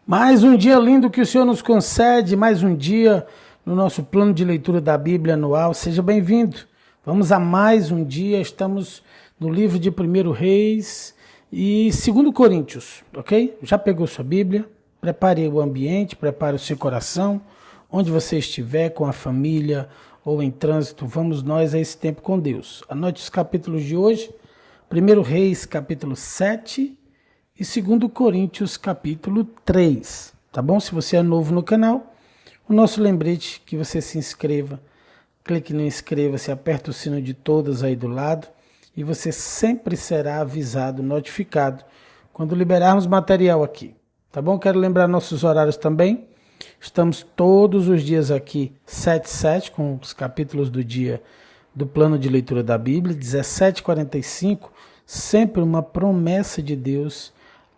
Mais um dia lindo que o Senhor nos concede, mais um dia no nosso plano de leitura da Bíblia anual. Seja bem-vindo. Vamos a mais um dia, estamos no livro de 1 Reis e 2 Coríntios, ok? Já pegou sua Bíblia? Prepare o ambiente, prepare o seu coração, onde você estiver, com a família ou em trânsito, vamos nós a esse tempo com Deus. Anote os capítulos de hoje, 1 Reis capítulo 7 e 2 Coríntios capítulo 3, tá bom? Se você é novo no canal, o nosso lembrete que você se inscreva, clique no inscreva-se, aperta o sino de todas aí do lado e você sempre será avisado, notificado quando liberarmos material aqui, tá bom? Quero lembrar nossos horários também, estamos todos os dias aqui, 7h07, com os capítulos do dia do plano de leitura da Bíblia, 17h45, sempre uma promessa de Deus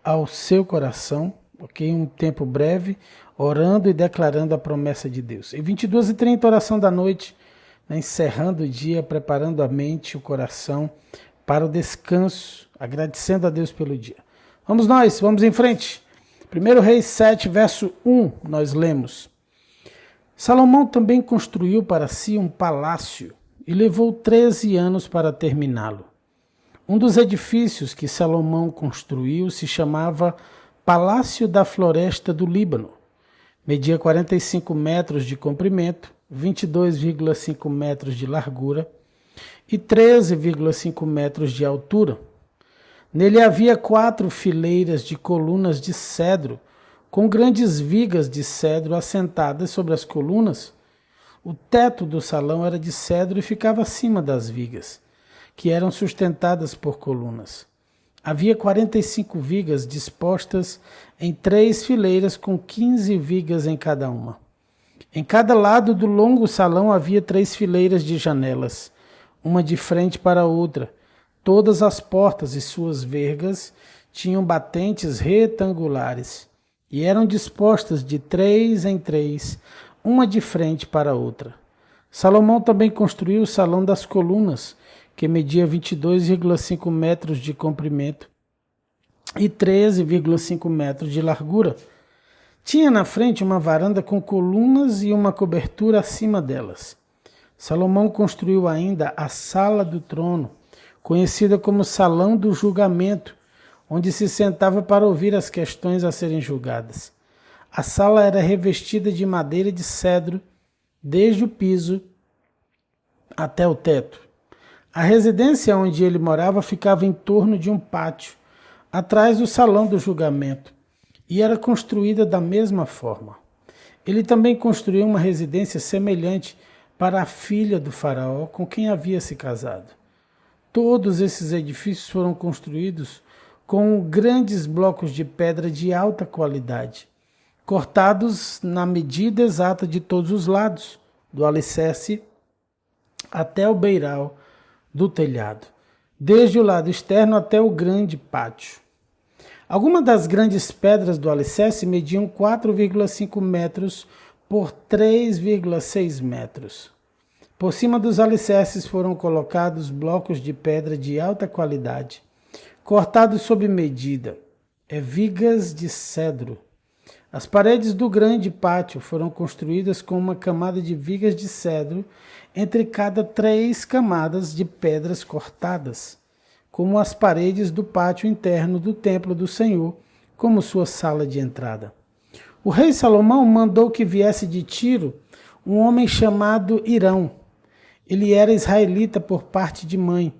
ao seu coração, ok? Um tempo breve, orando e declarando a promessa de Deus. E 22h30, oração da noite, né? Encerrando o dia, preparando a mente, o coração para o descanso, agradecendo a Deus pelo dia. Vamos em frente. 1 Reis 7, verso 1, nós lemos: Salomão também construiu para si um palácio e levou 13 anos para terminá-lo. Um dos edifícios que Salomão construiu se chamava Palácio da Floresta do Líbano. Media 45 metros de comprimento, 22,5 metros de largura e 13,5 metros de altura. Nele havia 4 fileiras de colunas de cedro, com grandes vigas de cedro assentadas sobre as colunas. O teto do salão era de cedro e ficava acima das vigas, que eram sustentadas por colunas. Havia 45 vigas dispostas em 3 fileiras com 15 vigas em cada uma. Em cada lado do longo salão havia 3 fileiras de janelas, uma de frente para a outra. Todas as portas e suas vergas tinham batentes retangulares e eram dispostas de 3 em 3, uma de frente para a outra. Salomão também construiu o Salão das Colunas, que media 22,5 metros de comprimento e 13,5 metros de largura. Tinha na frente uma varanda com colunas e uma cobertura acima delas. Salomão construiu ainda a Sala do Trono, conhecida como Salão do Julgamento, onde se sentava para ouvir as questões a serem julgadas. A sala era revestida de madeira de cedro, desde o piso até o teto. A residência onde ele morava ficava em torno de um pátio, atrás do salão do julgamento, e era construída da mesma forma. Ele também construiu uma residência semelhante para a filha do faraó com quem havia se casado. Todos esses edifícios foram construídos com grandes blocos de pedra de alta qualidade, cortados na medida exata de todos os lados, do alicerce até o beiral do telhado, desde o lado externo até o grande pátio. Algumas das grandes pedras do alicerce mediam 4,5 metros por 3,6 metros. Por cima dos alicerces foram colocados blocos de pedra de alta qualidade, cortados sob medida, vigas de cedro. As paredes do grande pátio foram construídas com uma camada de vigas de cedro entre cada 3 camadas de pedras cortadas, como as paredes do pátio interno do templo do Senhor, como sua sala de entrada. O rei Salomão mandou que viesse de Tiro um homem chamado Hirão. Ele era israelita por parte de mãe,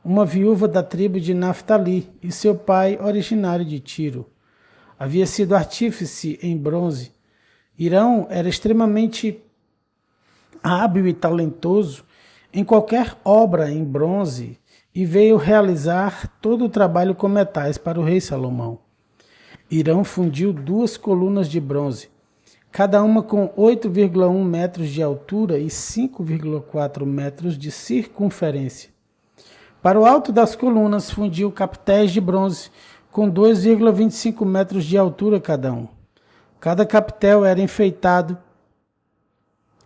uma viúva da tribo de Naftali, e seu pai originário de Tiro. Havia sido artífice em bronze. Hirão era extremamente hábil e talentoso em qualquer obra em bronze e veio realizar todo o trabalho com metais para o rei Salomão. Hirão fundiu 2 colunas de bronze, cada uma com 8,1 metros de altura e 5,4 metros de circunferência. Para o alto das colunas fundiu capitéis de bronze com 2,25 metros de altura cada um. Cada capitel era enfeitado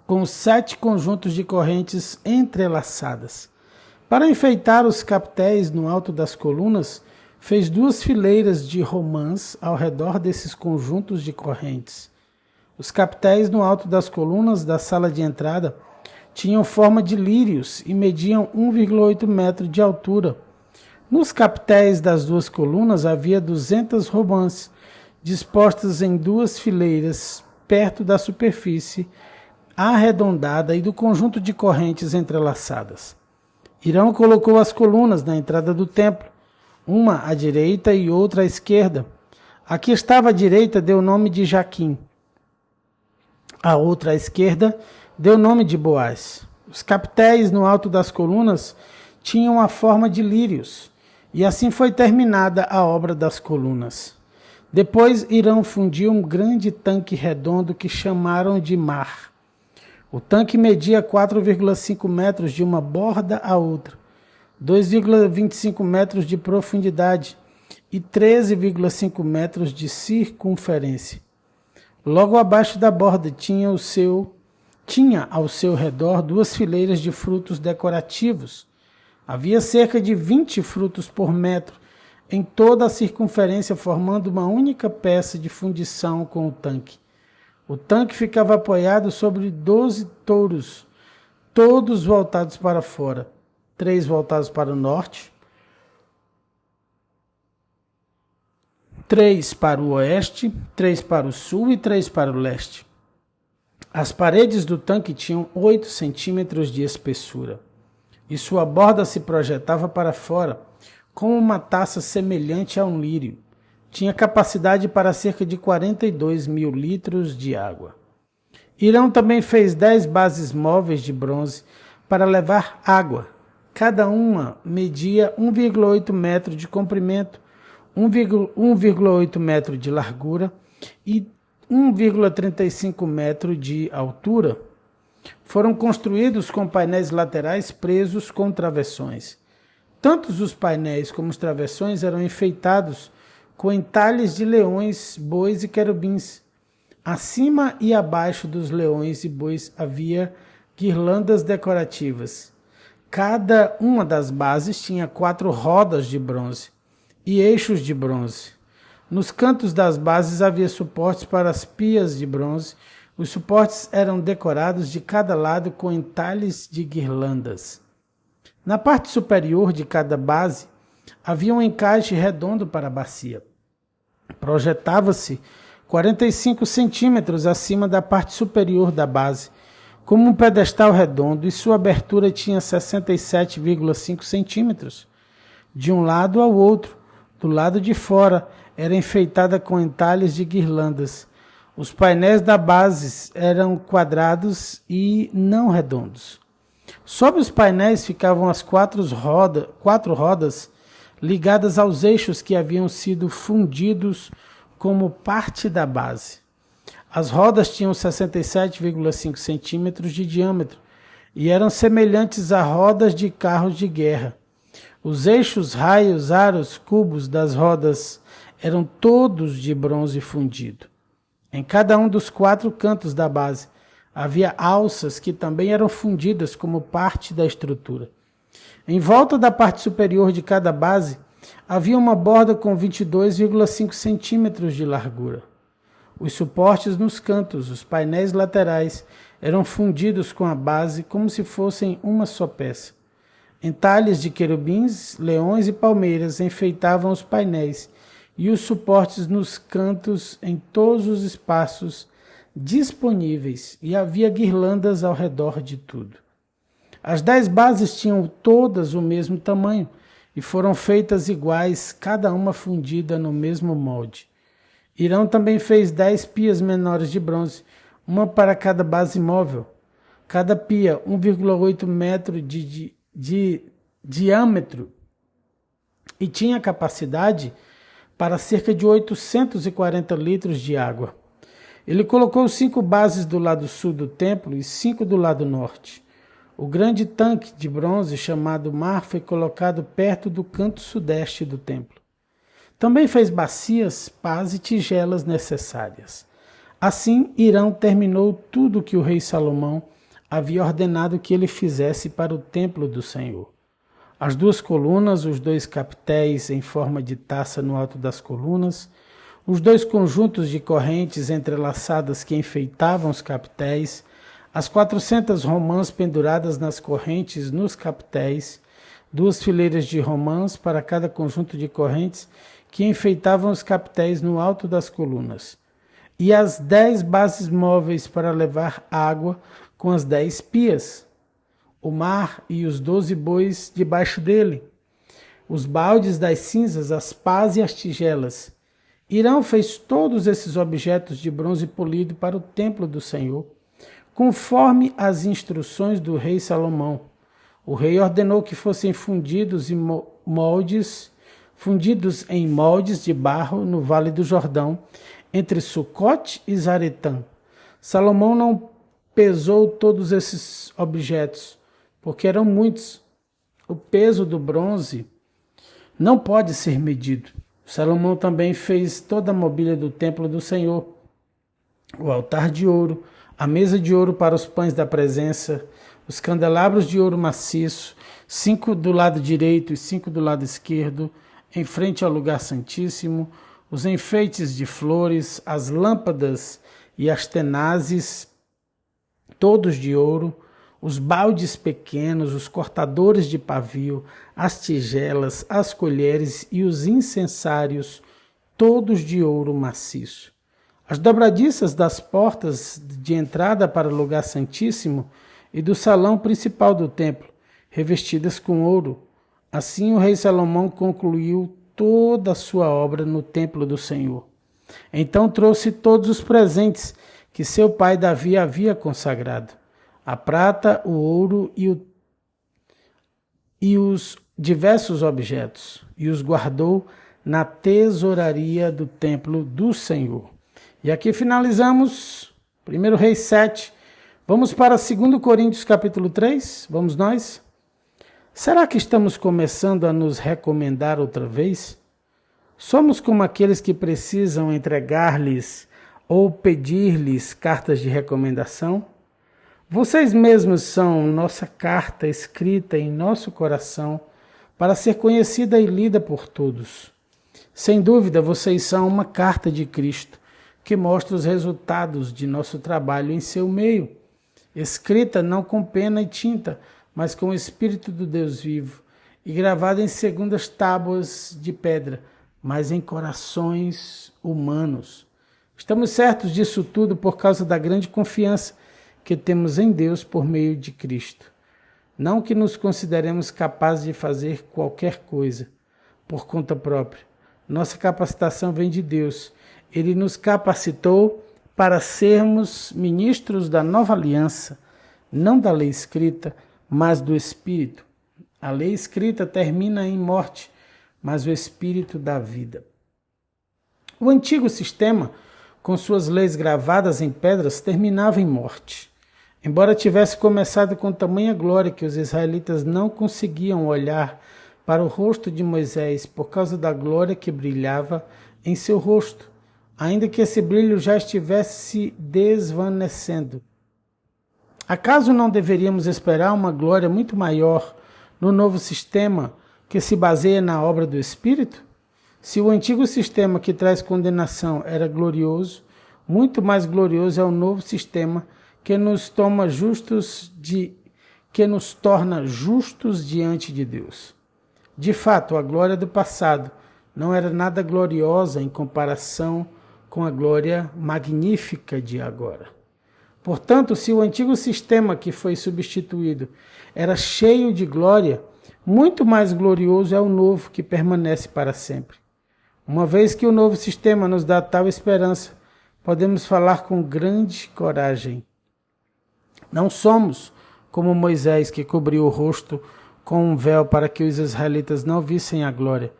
com 7 conjuntos de correntes entrelaçadas. Para enfeitar os capitéis no alto das colunas, Fez 2 fileiras de romãs ao redor desses conjuntos de correntes. Os capitéis no alto das colunas da sala de entrada tinham forma de lírios e mediam 1,8 metro de altura. Nos capitéis das 2 colunas havia 200 romãs, dispostas em 2 fileiras, perto da superfície arredondada e do conjunto de correntes entrelaçadas. Hirão colocou as colunas na entrada do templo, uma à direita e outra à esquerda. A que estava à direita deu o nome de Jaquim. A outra à esquerda deu o nome de Boaz. Os capitéis no alto das colunas tinham a forma de lírios, e assim foi terminada a obra das colunas. Depois Hirão fundiu um grande tanque redondo que chamaram de mar. O tanque media 4,5 metros de uma borda à outra, 2,25 metros de profundidade e 13,5 metros de circunferência. Logo abaixo da borda tinha ao seu redor 2 fileiras de frutos decorativos. Havia cerca de 20 frutos por metro em toda a circunferência, formando uma única peça de fundição com o tanque. O tanque ficava apoiado sobre 12 touros, todos voltados para fora, 3 voltados para o norte, 3 para o oeste, 3 para o sul e 3 para o leste. As paredes do tanque tinham 8 centímetros de espessura, e sua borda se projetava para fora, como uma taça semelhante a um lírio. Tinha capacidade para cerca de 42 mil litros de água. Hirão também fez 10 bases móveis de bronze para levar água. Cada uma media 1,8 metro de comprimento, 1,8 metro de largura e 1,35 metro de altura. Foram construídos com painéis laterais presos com travessões. Tanto os painéis como os travessões eram enfeitados com entalhes de leões, bois e querubins. Acima e abaixo dos leões e bois havia guirlandas decorativas. Cada uma das bases tinha 4 rodas de bronze e eixos de bronze. Nos cantos das bases havia suportes para as pias de bronze. Os suportes eram decorados de cada lado com entalhes de guirlandas. Na parte superior de cada base havia um encaixe redondo para a bacia. Projetava-se 45 centímetros acima da parte superior da base, como um pedestal redondo, e sua abertura tinha 67,5 centímetros. De um lado ao outro, do lado de fora, era enfeitada com entalhes de guirlandas. Os painéis da base eram quadrados e não redondos. Sob os painéis ficavam as 4 rodas ligadas aos eixos que haviam sido fundidos como parte da base. As rodas tinham 67,5 centímetros de diâmetro e eram semelhantes a rodas de carros de guerra. Os eixos, raios, aros, cubos das rodas eram todos de bronze fundido. Em cada um dos 4 cantos da base havia alças que também eram fundidas como parte da estrutura. Em volta da parte superior de cada base havia uma borda com 22,5 centímetros de largura. Os suportes nos cantos, os painéis laterais, eram fundidos com a base como se fossem uma só peça. Entalhes de querubins, leões e palmeiras enfeitavam os painéis e os suportes nos cantos em todos os espaços disponíveis, e havia guirlandas ao redor de tudo. As 10 bases tinham todas o mesmo tamanho e foram feitas iguais, cada uma fundida no mesmo molde. Hirão também fez 10 pias menores de bronze, uma para cada base móvel. Cada pia 1,8 metro de diâmetro e tinha capacidade para cerca de 840 litros de água. Ele colocou 5 bases do lado sul do templo e 5 do lado norte. O grande tanque de bronze chamado Mar foi colocado perto do canto sudeste do templo. Também fez bacias, pás e tigelas necessárias. Assim, Hirão terminou tudo o que o rei Salomão havia ordenado que ele fizesse para o templo do Senhor. as 2 colunas, os 2 capitéis em forma de taça no alto das colunas, os 2 conjuntos de correntes entrelaçadas que enfeitavam os capitéis, as 400 romãs penduradas nas correntes nos capitéis, 2 fileiras de romãs para cada conjunto de correntes que enfeitavam os capitéis no alto das colunas, e as 10 bases móveis para levar água com as 10 pias, o mar e os 12 bois debaixo dele, os baldes das cinzas, as pás e as tigelas. Hirão fez todos esses objetos de bronze polido para o templo do Senhor, conforme as instruções do rei Salomão. O rei ordenou que fossem fundidos em moldes de barro no vale do Jordão, entre Sucote e Zaretã. Salomão não pesou todos esses objetos, porque eram muitos. O peso do bronze não pode ser medido. Salomão também fez toda a mobília do templo do Senhor, o altar de ouro, a mesa de ouro para os pães da presença, os candelabros de ouro maciço, 5 do lado direito e 5 do lado esquerdo, em frente ao lugar santíssimo, os enfeites de flores, as lâmpadas e as tenazes, todos de ouro, os baldes pequenos, os cortadores de pavio, as tigelas, as colheres e os incensários, todos de ouro maciço. As dobradiças das portas de entrada para o lugar santíssimo e do salão principal do templo, revestidas com ouro. Assim o rei Salomão concluiu toda a sua obra no templo do Senhor. Então trouxe todos os presentes que seu pai Davi havia consagrado, a prata, o ouro e os diversos objetos, e os guardou na tesouraria do templo do Senhor. E aqui finalizamos 1 Reis 7. Vamos para 2 Coríntios capítulo 3? Vamos nós? Será que estamos começando a nos recomendar outra vez? Somos como aqueles que precisam entregar-lhes ou pedir-lhes cartas de recomendação? Vocês mesmos são nossa carta escrita em nosso coração para ser conhecida e lida por todos. Sem dúvida, vocês são uma carta de Cristo que mostra os resultados de nosso trabalho em seu meio, escrita não com pena e tinta, mas com o Espírito do Deus vivo, e gravada em segundas tábuas de pedra, mas em corações humanos. Estamos certos disso tudo por causa da grande confiança que temos em Deus por meio de Cristo. Não que nos consideremos capazes de fazer qualquer coisa por conta própria. Nossa capacitação vem de Deus. Ele nos capacitou para sermos ministros da nova aliança, não da lei escrita, mas do Espírito. A lei escrita termina em morte, mas o Espírito dá vida. O antigo sistema, com suas leis gravadas em pedras, terminava em morte. Embora tivesse começado com tamanha glória que os israelitas não conseguiam olhar para o rosto de Moisés por causa da glória que brilhava em seu rosto, ainda que esse brilho já estivesse se desvanecendo. Acaso não deveríamos esperar uma glória muito maior no novo sistema que se baseia na obra do Espírito? Se o antigo sistema que traz condenação era glorioso, muito mais glorioso é o novo sistema que nos torna justos diante de Deus. De fato, a glória do passado não era nada gloriosa em comparação com a glória magnífica de agora. Portanto, se o antigo sistema que foi substituído era cheio de glória, muito mais glorioso é o novo que permanece para sempre. Uma vez que o novo sistema nos dá tal esperança, podemos falar com grande coragem. Não somos como Moisés, que cobriu o rosto com um véu para que os israelitas não vissem a glória,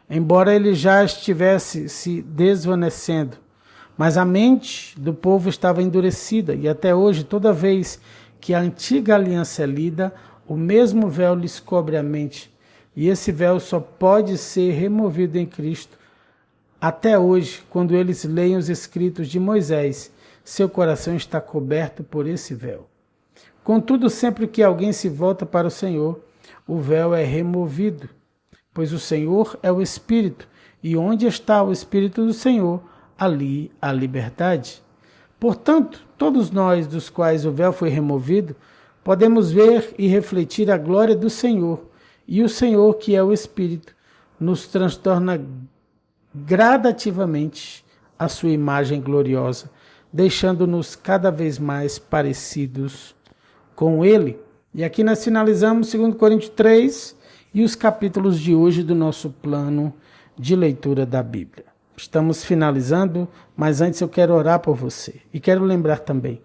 embora ele já estivesse se desvanecendo. Mas a mente do povo estava endurecida, e até hoje, toda vez que a antiga aliança é lida, o mesmo véu lhes cobre a mente, e esse véu só pode ser removido em Cristo. Até hoje, quando eles leem os escritos de Moisés, seu coração está coberto por esse véu. Contudo, sempre que alguém se volta para o Senhor, o véu é removido, pois o Senhor é o Espírito, e onde está o Espírito do Senhor, ali há liberdade. Portanto, todos nós, dos quais o véu foi removido, podemos ver e refletir a glória do Senhor, e o Senhor, que é o Espírito, nos transtorna gradativamente a sua imagem gloriosa, deixando-nos cada vez mais parecidos com Ele. E aqui nós finalizamos 2 Coríntios 3 e os capítulos de hoje do nosso plano de leitura da Bíblia. Estamos finalizando, mas antes eu quero orar por você. E quero lembrar também,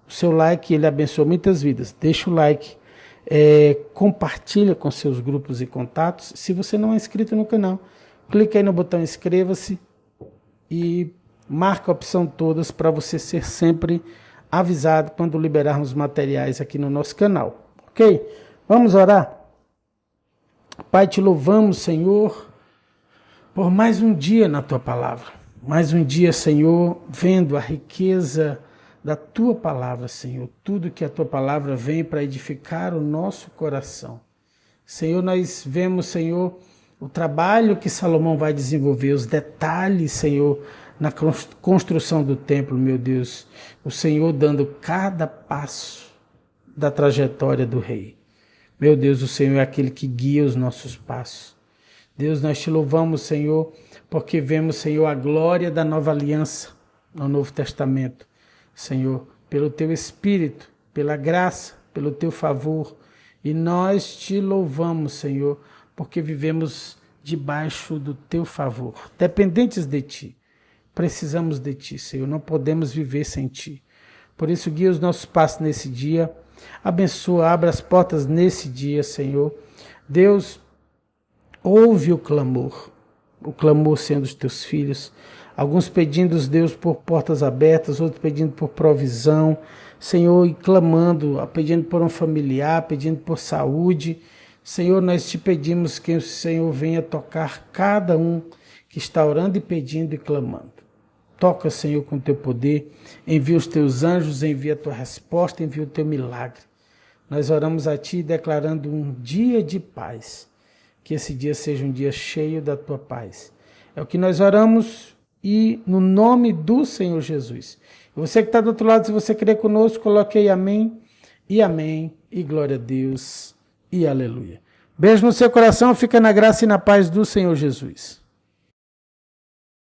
o seu like, ele abençoa muitas vidas. Deixa o like, compartilha com seus grupos e contatos. Se você não é inscrito no canal, clique aí no botão inscreva-se e marca a opção todas para você ser sempre avisado quando liberarmos materiais aqui no nosso canal. Ok? Vamos orar? Pai, te louvamos, Senhor, por mais um dia na Tua Palavra. Mais um dia, Senhor, vendo a riqueza da Tua Palavra, Senhor. Tudo que a Tua Palavra vem para edificar o nosso coração. Senhor, nós vemos, Senhor, o trabalho que Salomão vai desenvolver, os detalhes, Senhor, na construção do templo, meu Deus. O Senhor dando cada passo da trajetória do rei. Meu Deus, o Senhor é aquele que guia os nossos passos. Deus, nós te louvamos, Senhor, porque vemos, Senhor, a glória da nova aliança no Novo Testamento. Senhor, pelo Teu Espírito, pela graça, pelo Teu favor. E nós te louvamos, Senhor, porque vivemos debaixo do Teu favor, dependentes de Ti. Precisamos de Ti, Senhor, não podemos viver sem Ti. Por isso, guia os nossos passos nesse dia. Abençoa, abra as portas nesse dia, Senhor. Deus, ouve o clamor, Senhor, dos Teus filhos. Alguns pedindo, Deus, por portas abertas, outros pedindo por provisão, Senhor, e clamando, pedindo por um familiar, pedindo por saúde. Senhor, nós te pedimos que o Senhor venha tocar cada um que está orando e pedindo e clamando. Toca, Senhor, com o Teu poder, envia os Teus anjos, envia a Tua resposta, envia o Teu milagre. Nós oramos a Ti declarando um dia de paz, que esse dia seja um dia cheio da Tua paz. É o que nós oramos e no nome do Senhor Jesus. E você que está do outro lado, se você querer conosco, coloque aí amém, e glória a Deus, e aleluia. Beijo no seu coração, fica na graça e na paz do Senhor Jesus.